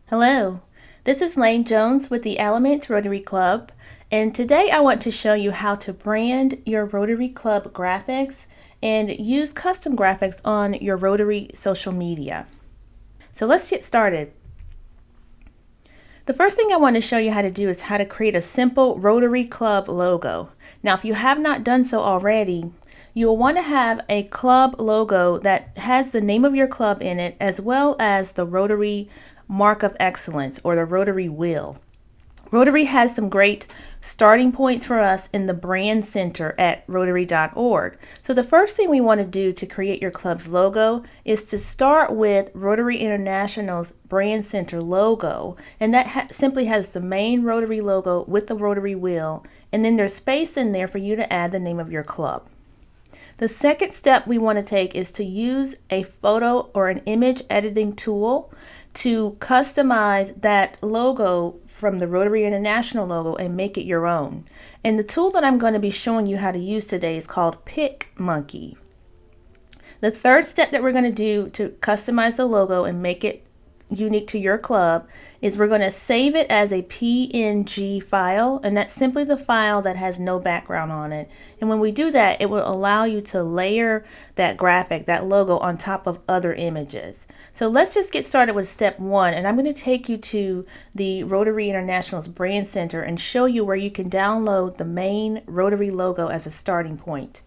Hello, this is Lane Jones with the Elements Rotary Club, and today I want to show you how to brand your Rotary Club graphics and use custom graphics on your Rotary social media. So let's get started. The first thing I want to show you how to do is how to create a simple Rotary Club logo. Now, if you have not done so already, you'll want to have a club logo that has the name of your club in it, as well as the Rotary Mark of Excellence or the Rotary Wheel. Rotary has some great starting points for us in the brand center at rotary.org. So the first thing we want to do to create your club's logo is to start with Rotary International's brand center logo, and that simply has the main Rotary logo with the Rotary wheel, and then there's space in there for you to add the name of your club. The second step we want to take is to use a photo or an image editing tool to customize that logo from the Rotary International logo and make it your own. And the tool that I'm going to be showing you how to use today is called PicMonkey. The third step that we're going to do to customize the logo and make it unique to your club is we're going to save it as a PNG file, and that's simply the file that has no background on it. And when we do that, it will allow you to layer that graphic, that logo, on top of other images. So let's just get started with step one, and I'm going to take you to the Rotary International's Brand Center and show you where you can download the main Rotary logo as a starting point.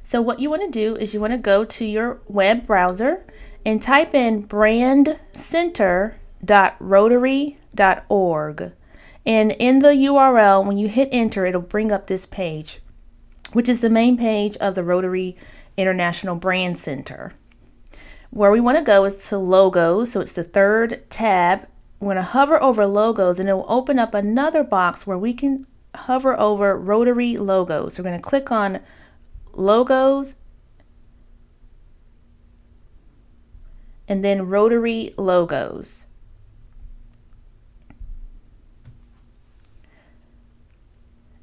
So what you want to do is you want to go to your web browser and type in brandcenter.rotary.org. And in the URL, when you hit enter, it'll bring up this page, which is the main page of the Rotary International Brand Center. Where we want to go is to logos, so it's the third tab. We're going to hover over logos, and it will open up another box where we can hover over Rotary logos. So we're going to click on logos and then Rotary logos.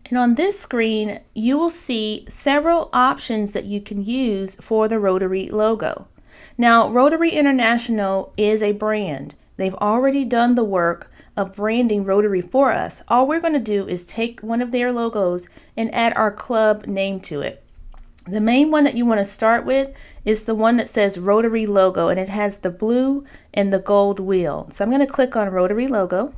And on this screen, you will see several options that you can use for the Rotary logo. Now, Rotary International is a brand. They've already done the work of branding Rotary for us. All we're going to do is take one of their logos and add our club name to it. The main one that you want to start with is the one that says Rotary logo, and it has the blue and the gold wheel. So I'm going to click on Rotary logo.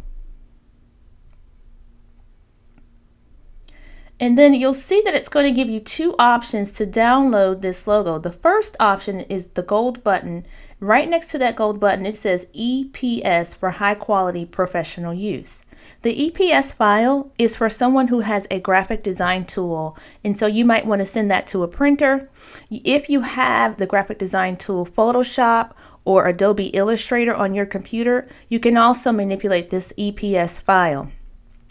And then you'll see that it's going to give you two options to download this logo. The first option is the gold button. Right next to that gold button, it says EPS for high quality professional use. The EPS file is for someone who has a graphic design tool, and so you might want to send that to a printer. If you have the graphic design tool Photoshop or Adobe Illustrator on your computer, you can also manipulate this EPS file.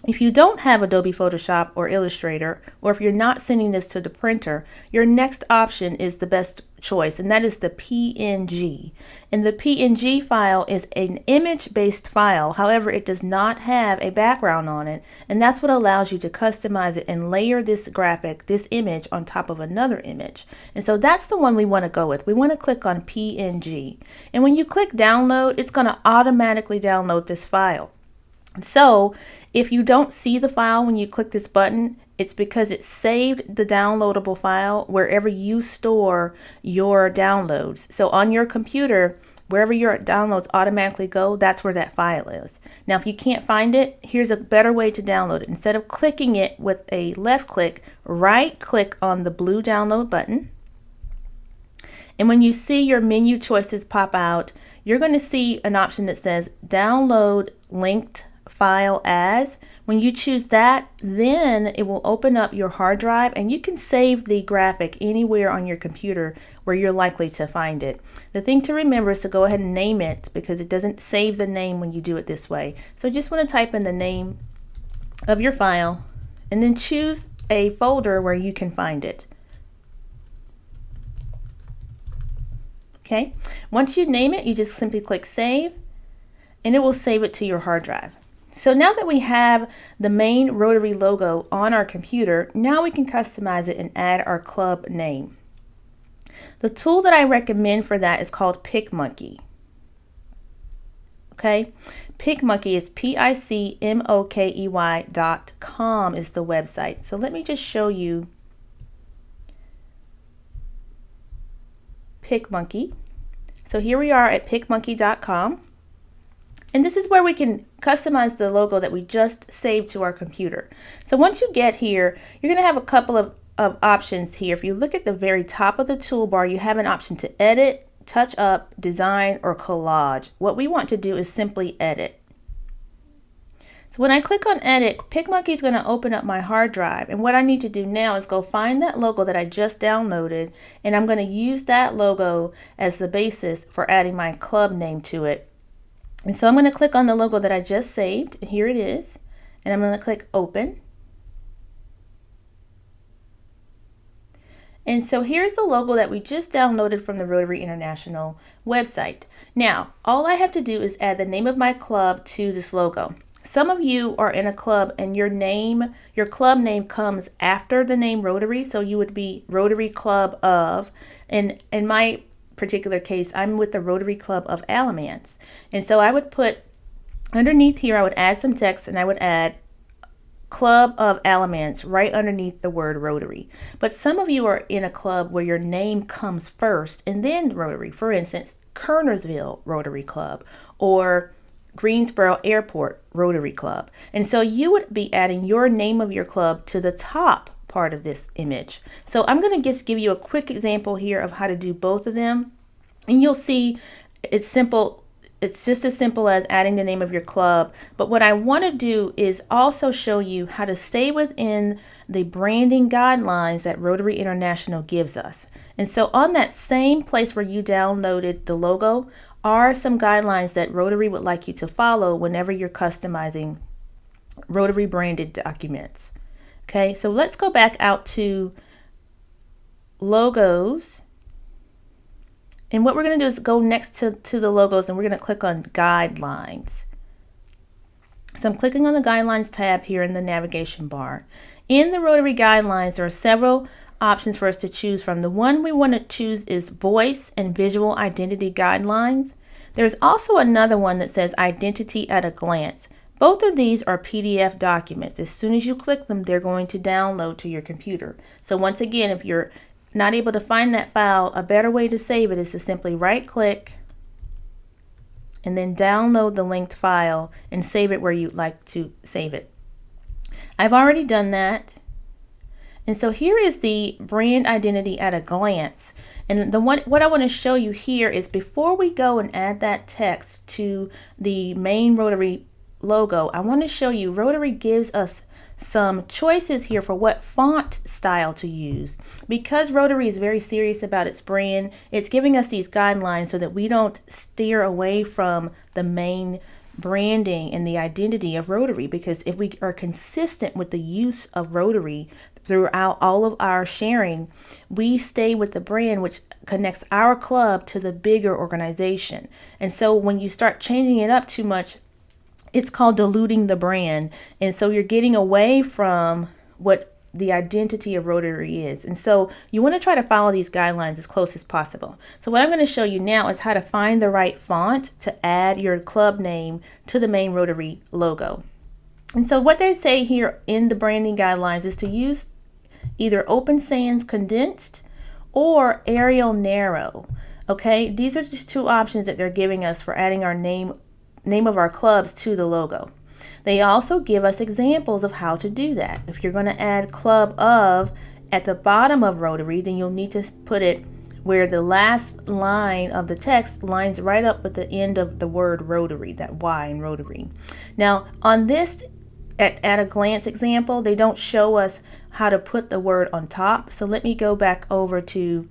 If you don't have Adobe Photoshop or Illustrator, or if you're not sending this to the printer, your next option is the best choice, and that is the PNG. And the PNG file is an image-based file. However, it does not have a background on it, and that's what allows you to customize it and layer this graphic, this image, on top of another image. And so that's the one we want to go with. We want to click on PNG. And when you click download, it's going to automatically download this file. So if you don't see the file when you click this button, it's because it saved the downloadable file wherever you store your downloads. So on your computer, wherever your downloads automatically go, that's where that file is. Now, if you can't find it, here's a better way to download it. Instead of clicking it with a left click, right click on the blue download button. And when you see your menu choices pop out, you're going to see an option that says download linked file as. When you choose that, then it will open up your hard drive, and you can save the graphic anywhere on your computer where you're likely to find it. The thing to remember is to go ahead and name it, because it doesn't save the name when you do it this way. So just want to type in the name of your file and then choose a folder where you can find it. Okay, once you name it, you just simply click save, and it will save it to your hard drive. So now that we have the main Rotary logo on our computer, now we can customize it and add our club name. The tool that I recommend for that is called PicMonkey. Okay, PicMonkey is PicMonkey.com is the website. So let me just show you PicMonkey. So here we are at PicMonkey.com. And this is where we can customize the logo that we just saved to our computer. So once you get here, you're going to have a couple of options here. If you look at the very top of the toolbar, you have an option to edit, touch up, design, or collage. What we want to do is simply edit. So when I click on edit, PicMonkey is going to open up my hard drive. And what I need to do now is go find that logo that I just downloaded. And I'm going to use that logo as the basis for adding my club name to it. And so I'm going to click on the logo that I just saved. Here it is. And I'm going to click open. And so here's the logo that we just downloaded from the Rotary International website. Now, all I have to do is add the name of my club to this logo. Some of you are in a club and your club name comes after the name Rotary. So you would be Rotary Club of, and in my particular case, I'm with the Rotary Club of Alamance. And so I would put underneath here, I would add some text and I would add Club of Alamance right underneath the word Rotary. But some of you are in a club where your name comes first and then Rotary. For instance, Kernersville Rotary Club or Greensboro Airport Rotary Club. And so you would be adding your name of your club to the top part of this image. So I'm going to just give you a quick example here of how to do both of them. And you'll see it's simple. It's just as simple as adding the name of your club. But what I want to do is also show you how to stay within the branding guidelines that Rotary International gives us. And so on that same place where you downloaded the logo are some guidelines that Rotary would like you to follow whenever you're customizing Rotary branded documents. Okay, so let's go back out to logos. And what we're going to do is go next to the logos and we're going to click on guidelines. So I'm clicking on the guidelines tab here in the navigation bar. In the Rotary guidelines, there are several options for us to choose from. The one we want to choose is voice and visual identity guidelines. There's also another one that says identity at a glance. Both of these are PDF documents. As soon as you click them, they're going to download to your computer. So once again, if you're not able to find that file, a better way to save it is to simply right click and then download the linked file and save it where you'd like to save it. I've already done that. And so here is the brand identity at a glance. And what I want to show you here is before we go and add that text to the main Rotary logo, I want to show you Rotary gives us some choices here for what font style to use. Because Rotary is very serious about its brand, it's giving us these guidelines so that we don't steer away from the main branding and the identity of Rotary. Because if we are consistent with the use of Rotary throughout all of our sharing, we stay with the brand which connects our club to the bigger organization. And so when you start changing it up too much, it's called diluting the brand. And so you're getting away from what the identity of Rotary is. And so you want to try to follow these guidelines as close as possible. So what I'm going to show you now is how to find the right font to add your club name to the main Rotary logo. And so what they say here in the branding guidelines is to use either Open Sans Condensed or Arial Narrow. Okay, these are just two options that they're giving us for adding our name of our clubs to the logo. They also give us examples of how to do that. If you're going to add club of at the bottom of Rotary, then you'll need to put it where the last line of the text lines right up with the end of the word Rotary, that Y in Rotary. Now on this at a glance example, they don't show us how to put the word on top. So let me go back over to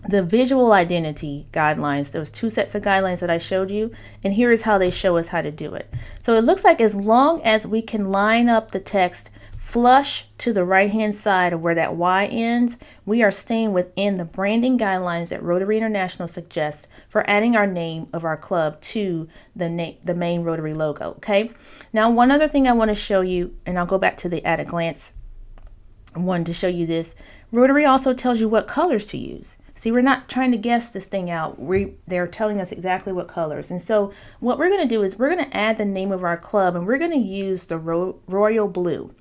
the visual identity guidelines. There was two sets of guidelines that I showed you, and here is how they show us how to do it. So it looks like as long as we can line up the text flush to the right hand side of where that Y ends, we are staying within the branding guidelines that Rotary International suggests for adding our name of our club to the main Rotary logo. Okay, now one other thing I want to show you, and I'll go back to the at a glance one to show you this. Rotary also tells you what colors to use. See, we're not trying to guess this thing out. They're telling us exactly what colors. And so what we're going to do is we're going to add the name of our club, and we're going to use the royal blue.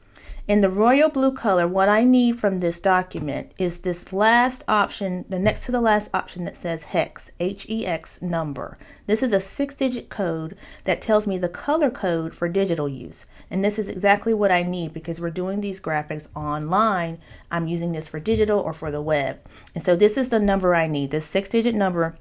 In the royal blue color, what I need from this document is this last option, the next to the last option that says hex, H-E-X number. This is a 6-digit code that tells me the color code for digital use. And this is exactly what I need because we're doing these graphics online. I'm using this for digital or for the web. And so this is the number I need, this 6-digit number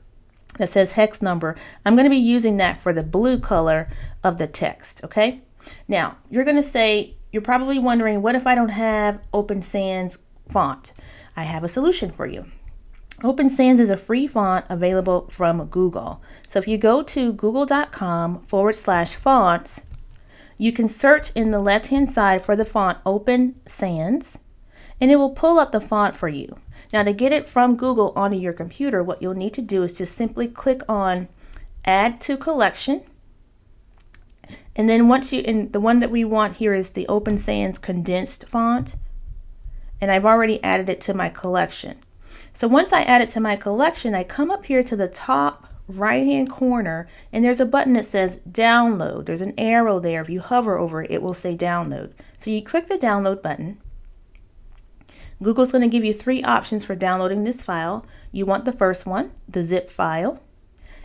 that says hex number. I'm going to be using that for the blue color of the text, okay? Now, you're going to say, you're probably wondering, what if I don't have Open Sans font? I have a solution for you. Open Sans is a free font available from Google. So if you go to google.com/fonts, you can search in the left-hand side for the font Open Sans, and it will pull up the font for you. Now, to get it from Google onto your computer, what you'll need to do is just simply click on Add to Collection. And then the one that we want here is the Open Sans condensed font. And I've already added it to my collection. So once I add it to my collection, I come up here to the top right-hand corner, and there's a button that says download. There's an arrow there. If you hover over it, it will say download. So you click the download button. Google's going to give you 3 options for downloading this file. You want the first one, the zip file.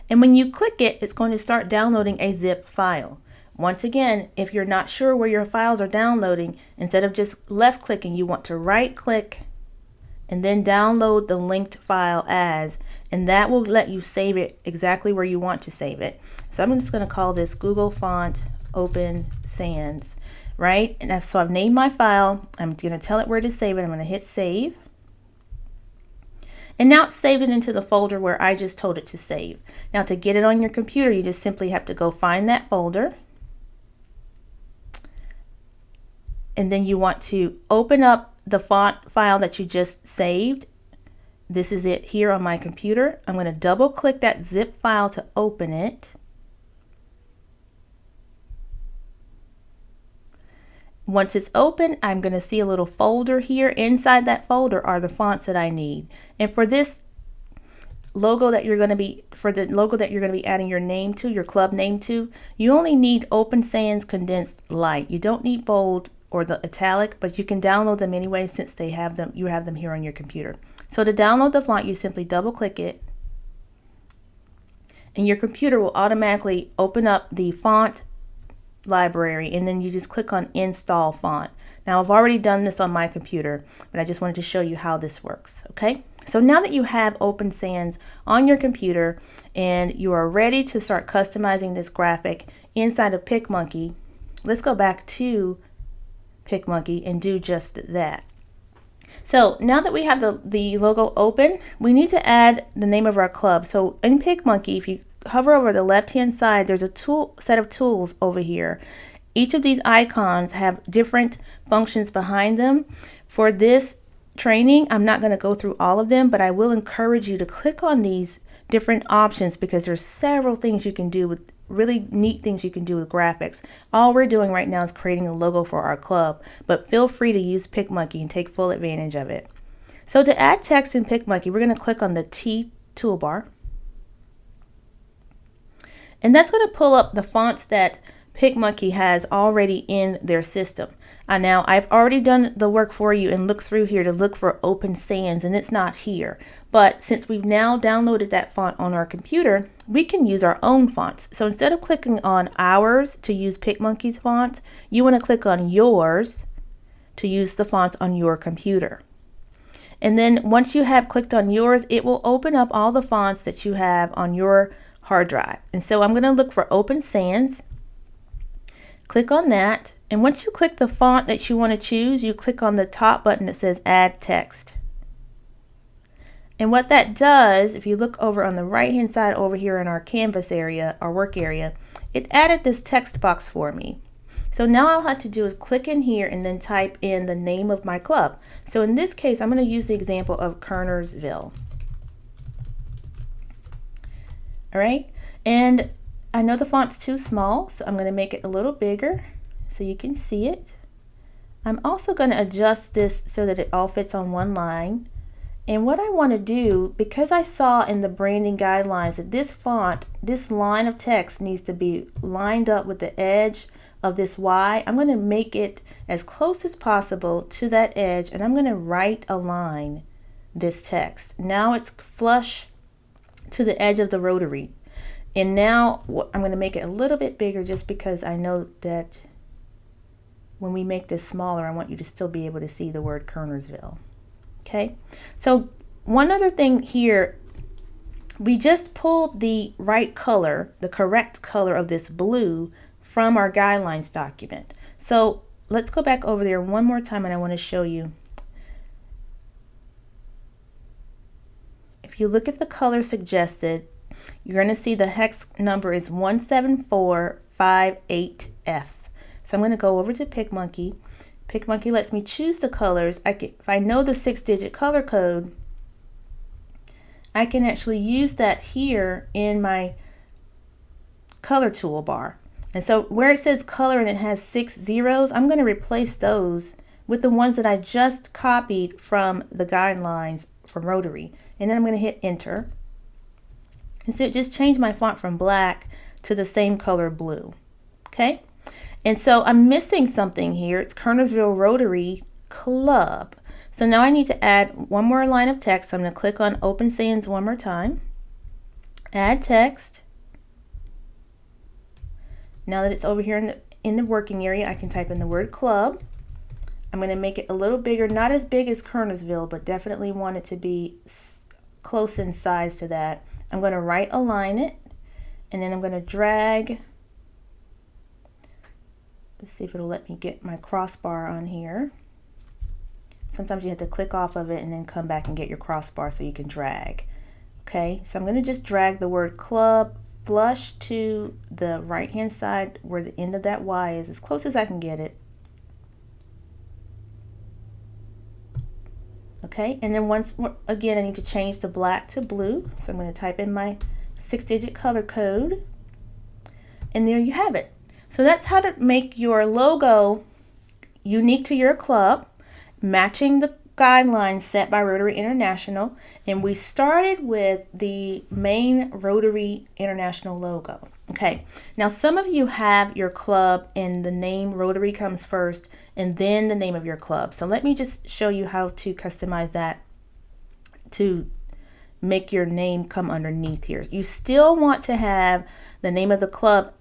And when you click it, it's going to start downloading a zip file. Once again, if you're not sure where your files are downloading, instead of just left clicking, you want to right click and then download the linked file as, and that will let you save it exactly where you want to save it. So I'm just going to call this Google Font Open Sans, right? And so I've named my file. I'm going to tell it where to save it. I'm going to hit save. And now it's saved it into the folder where I just told it to save. Now to get it on your computer, you just simply have to go find that folder. And then you want to open up the font file that you just saved. This is it here on my computer. I'm going to double click that zip file to open it. Once it's open, I'm going to see a little folder here. Inside that folder are the fonts that I need. And for this logo that you're going to be, adding your name to, your club name to, you only need Open Sans Condensed Light. You don't need bold or the italic, but you can download them anyway since you have them here on your computer. So to download the font, you simply double click it, and your computer will automatically open up the font library, and then you just click on Install Font. Now I've already done this on my computer, but I just wanted to show you how this works, okay? So now that you have Open Sans on your computer and you are ready to start customizing this graphic inside of PicMonkey, let's go back to PicMonkey and do just that. So now that we have the logo open, we need to add the name of our club. So in PicMonkey, if you hover over the left hand side, there's a set of tools over here. Each of these icons have different functions behind them. For this training, I'm not going to go through all of them, but I will encourage you to click on these different options because there's several things you can do with really neat things you can do with graphics. All we're doing right now is creating a logo for our club, but feel free to use PicMonkey and take full advantage of it. So to add text in PicMonkey, we're going to click on the T toolbar, and that's going to pull up the fonts that PicMonkey has already in their system. Now I've already done the work for you and looked through here to look for Open Sans, and it's not here. But since we've now downloaded that font on our computer, we can use our own fonts. So instead of clicking on ours to use PicMonkey's fonts, you want to click on yours to use the fonts on your computer. And then once you have clicked on yours, it will open up all the fonts that you have on your hard drive. And so I'm going to look for Open Sans. Click on that, and once you click the font that you want to choose, you click on the top button that says Add Text. And what that does, if you look over on the right hand side over here in our canvas area, our work area, it added this text box for me. So now all I have to do is click in here and then type in the name of my club. So in this case, I'm going to use the example of Kernersville. All right, and I know the font's too small, so I'm going to make it a little bigger so you can see it. I'm also going to adjust this so that it all fits on one line. And what I want to do, because I saw in the branding guidelines that this font, this line of text needs to be lined up with the edge of this Y, I'm going to make it as close as possible to that edge, and I'm going to right align this text. Now it's flush to the edge of the rotary. And now I'm going to make it a little bit bigger just because I know that when we make this smaller, I want you to still be able to see the word Kernersville. Okay, so one other thing here, we just pulled the right color, the correct color of this blue from our guidelines document. So let's go back over there one more time, and I want to show you. If you look at the color suggested, you're going to see the hex number is 17458F. So I'm going to go over to PicMonkey. PicMonkey lets me choose the colors. If I know the 6-digit color code, I can actually use that here in my color toolbar. And so where it says color and it has 6 zeros, I'm going to replace those with the ones that I just copied from the guidelines from Rotary. And then I'm going to hit enter. And so it just changed my font from black to the same color blue. Okay. And so I'm missing something here. It's Kernersville Rotary Club. So now I need to add one more line of text. So I'm going to click on Open Sans one more time. Add text. Now that it's over here in the working area, I can type in the word club. I'm going to make it a little bigger, not as big as Kernersville, but definitely want it to be close in size to that. I'm going to right align it, and then I'm going to drag. Let's see if it'll let me get my crossbar on here. Sometimes you have to click off of it and then come back and get your crossbar so you can drag. Okay, so I'm going to just drag the word club flush to the right hand side where the end of that Y is, as close as I can get it. Okay, and then once more, again, I need to change the black to blue. So I'm going to type in my 6-digit color code. And there you have it. So that's how to make your logo unique to your club, matching the guidelines set by Rotary International. And we started with the main Rotary International logo. Okay, now some of you have your club and the name Rotary comes first and then the name of your club. So let me just show you how to customize that to make your name come underneath here. You still want to have the name of the club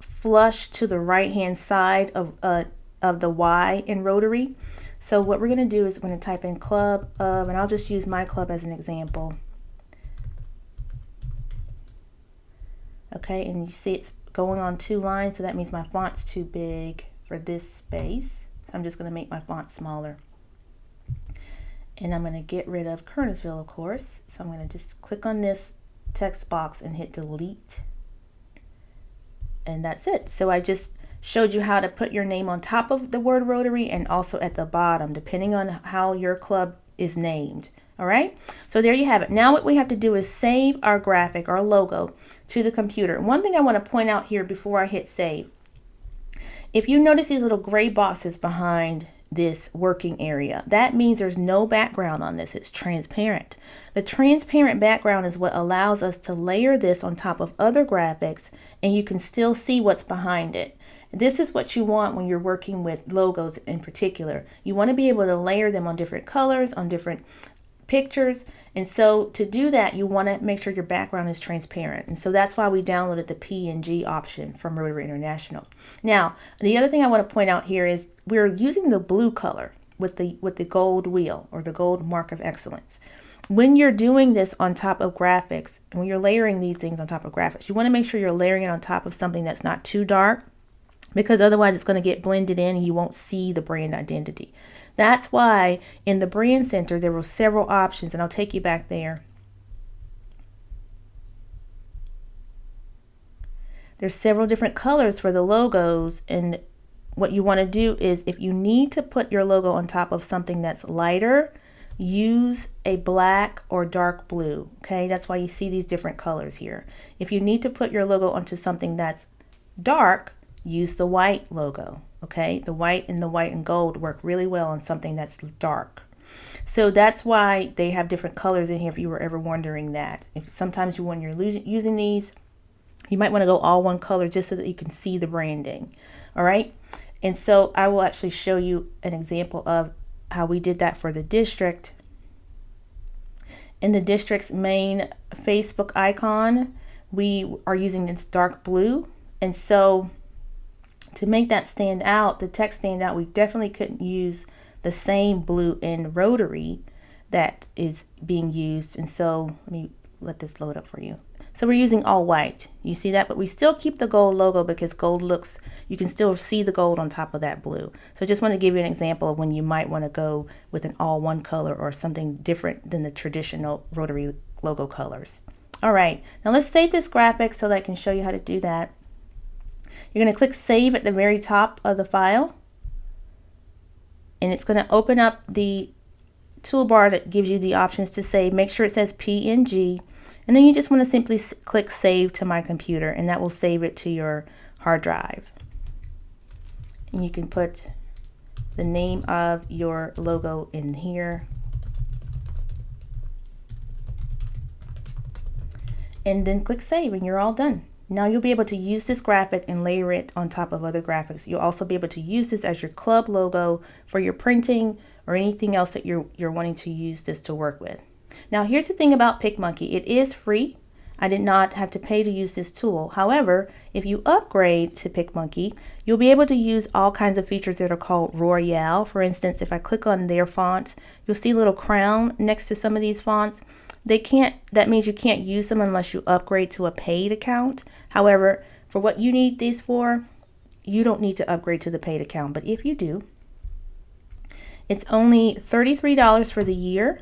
flush to the right hand side of the Y in Rotary. So what we're going to do is we're going to type in club of, and I'll just use my club as an example. Okay, and you see it's going on 2 lines, so that means my font's too big for this space. So I'm just going to make my font smaller. And I'm going to get rid of Kernersville, of course. So I'm going to just click on this text box and hit delete. And that's it. So I just showed you how to put your name on top of the word Rotary and also at the bottom, depending on how your club is named. All right, so there you have it. Now what we have to do is save our graphic, our logo, to the computer. One thing I want to point out here before I hit save, if you notice these little gray boxes behind this working area, that means there's no background on this. It's transparent. The transparent background is what allows us to layer this on top of other graphics, and you can still see what's behind it. This is what you want when you're working with logos in particular. You want to be able to layer them on different colors, on different pictures. And so to do that, you want to make sure your background is transparent. And so that's why we downloaded the PNG option from Rotary International. Now, the other thing I want to point out here is we're using the blue color with the gold wheel or the gold mark of excellence. When you're doing this on top of graphics, and when you're layering these things on top of graphics, you want to make sure you're layering it on top of something that's not too dark, because otherwise it's going to get blended in and you won't see the brand identity. That's why in the brand center there were several options, and I'll take you back there. There's several different colors for the logos, and what you want to do is if you need to put your logo on top of something that's lighter, use a black or dark blue. Okay, that's why you see these different colors here. If you need to put your logo onto something that's dark, use the white logo. Okay, the white and gold work really well on something that's dark. So that's why they have different colors in here, if you were ever wondering that. If sometimes when you're using these, you might want to go all one color just so that you can see the branding. All right. And so I will actually show you an example of how we did that for the district. In the district's main Facebook icon, we are using this dark blue. And so to make that stand out, the text stand out, we definitely couldn't use the same blue in Rotary that is being used. And so let me let this load up for you. So we're using all white. You see that? But we still keep the gold logo because gold looks, you can still see the gold on top of that blue. So I just want to give you an example of when you might want to go with an all one color or something different than the traditional Rotary logo colors. All right, now let's save this graphic so that I can show you how to do that. You're going to click Save at the very top of the file. And it's going to open up the toolbar that gives you the options to save. Make sure it says PNG. And then you just want to simply click Save to My Computer, and that will save it to your hard drive. And you can put the name of your logo in here. And then click Save, and you're all done. Now you'll be able to use this graphic and layer it on top of other graphics. You'll also be able to use this as your club logo for your printing or anything else that you're wanting to use this to work with. Now here's the thing about PicMonkey. It is free. I did not have to pay to use this tool. However, if you upgrade to PicMonkey, you'll be able to use all kinds of features that are called Royale. For instance, if I click on their fonts, you'll see a little crown next to some of these fonts. That means you can't use them unless you upgrade to a paid account. However, for what you need these for, you don't need to upgrade to the paid account. But if you do, it's only $33 for the year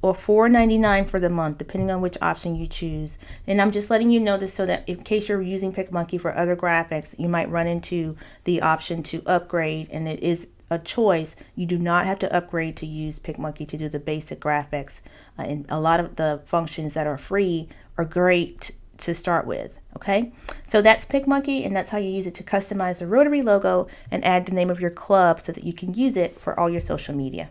or $4.99 for the month, depending on which option you choose. And I'm just letting you know this so that in case you're using PicMonkey for other graphics, you might run into the option to upgrade, and it is a choice. You do not have to upgrade to use PicMonkey to do the basic graphics. And a lot of the functions that are free are great to start with. Okay, so that's PicMonkey, and that's how you use it to customize the Rotary logo and add the name of your club so that you can use it for all your social media.